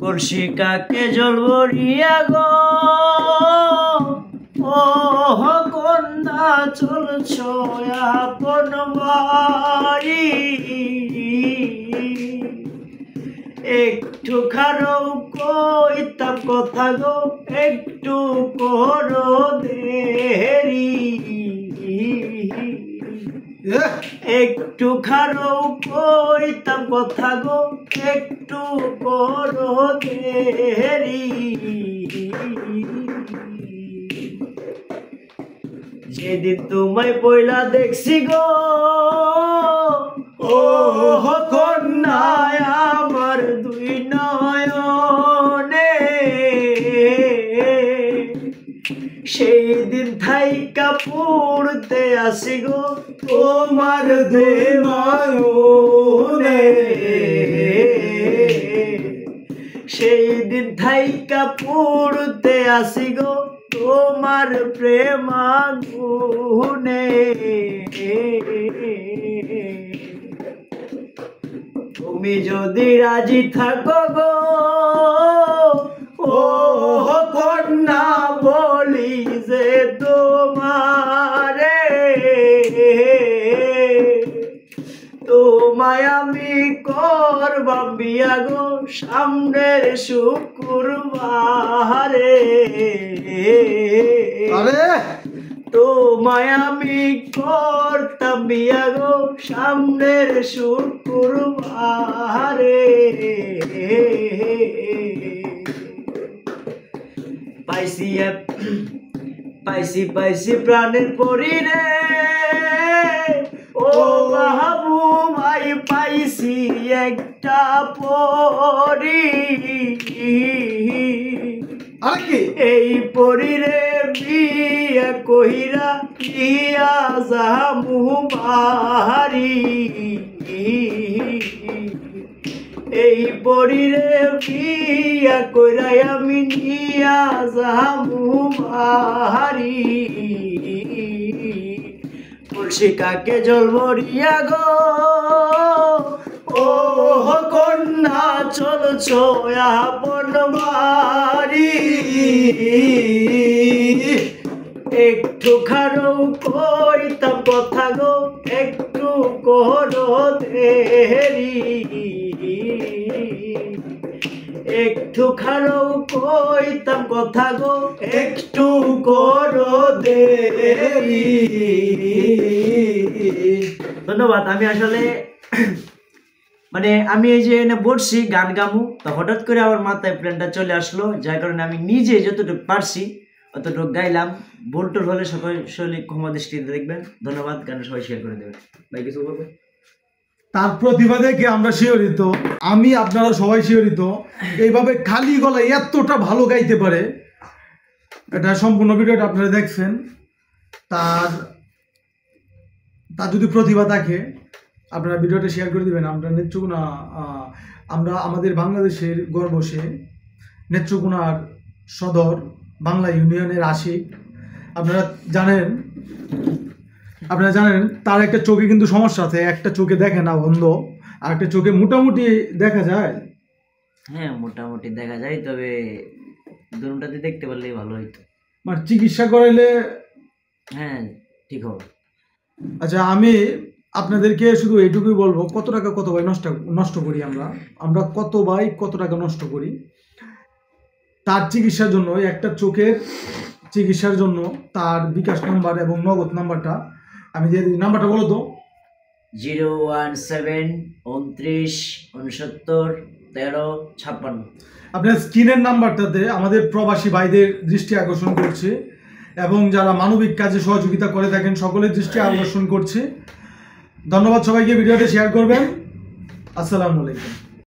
কলসি কাকে জল ভরিয়া গো ও কন্যা চলছ আপন বাড়ি একটু খারো কইতাম কথা গো একটু করো দেরি একটু খারো কইতাম কথা গো একটু করো দেরি যেদিন তোমায় পয়লা দেখছি গো ও কন্যায় আমার দুই নয়নে সেই দিন থাইকা পড়তে আসি গো তোমার দুই নয়নে সেই দিন থাইকা পড়তে আসি গো তোমার প্রেমাগুনে তুমি যদি রাজি থাকো গো ও কন্যা বলি যে তোমারে তোমায় আমি করবাম বিয়া গো সামনের শুক্রবারে তোমায় আমি করতাম বিয়া গো সামনের শুক্রবারে পাইছি প্রাণের পরিরে ও মাহবুবাই পাইছি একটা পরি এই পরিরে বিয়া কহিরা ইয়া যামু বাড়ি এই পরিরে বিয়া কইরা আমি নিয়া যামু বাড়ি কলসি কাকে জল ভরিয়া গো ও কন্যা চলছ আপন বাড়ি একটু খারো কইতাম কথা গো একটু করো দেরি একটু খারো কইতাম কথা গো একটু করো দেরি। ধন্যবাদ। আমি আসলে মানে আমি এই যে এনে বসছি গান গামু, তো হঠাৎ করে আমার মাথায় প্ল্যানটা চলে আসলো, যার কারণে আমি নিজে যতটুকু পারছি অতটুকু গাইলাম। বোল্টোর হলে সবাই শৈলী ক্ষমা দৃষ্টিতে দেখবেন। ধন্যবাদ। গানটা সবাই শেয়ার করে দেবেন। ভাই কিছু বলবে? তার প্রতিভা দেখে আমরা শিহরিত, আমি আপনারা সবাই শিহরিত। এইভাবে খালি গলায় এতটা ভালো গাইতে পারে, এটা সম্পূর্ণ ভিডিওটা আপনারা দেখছেন। তার যদি প্রতিভা থাকে আপনারা ভিডিওটা শেয়ার করে দিবেন। আমরা নেত্রকোনা, আমরা আমাদের বাংলাদেশের গর্ব, সে নেত্রকোনার সদর বাংলা ইউনিয়নের আশিক। আপনারা জানেন তার একটা চোখে কিন্তু সমস্যা আছে, একটা চোখে দেখে না, অন্ধ, আর একটা চোখে মোটামুটি দেখা যায়। হ্যাঁ মোটামুটি দেখা যায়, তবে দুটোটাতে দেখতে পারলেই ভালো হইতো, মানে চিকিৎসা করাইলে হ্যাঁ ঠিক হবে। আচ্ছা, আমি আপনাদেরকে শুধু এইটুকুই বলবো, কত টাকা কত ভাই নষ্ট করি আমরা কত ভাই কত টাকা নষ্ট করি তার চিকিৎসার জন্য। একটা চোখের চিকিৎসার জন্য তার বিকাশ নাম্বার এবং নগদ নাম্বারটা আমি দিয়ে দিই। নাম্বারটা বলো তো। 01729691356। আপনার স্ক্রিনের নাম্বারটাতে আমাদের প্রবাসী ভাইদের দৃষ্টি আকর্ষণ করছে এবং যারা মানবিক কাজে সহযোগিতা করে থাকেন সকলের দৃষ্টি আকর্ষণ করছে। ধন্যবাদ সবাইকে। ভিডিওটা শেয়ার করবেন। আসসালামু আলাইকুম।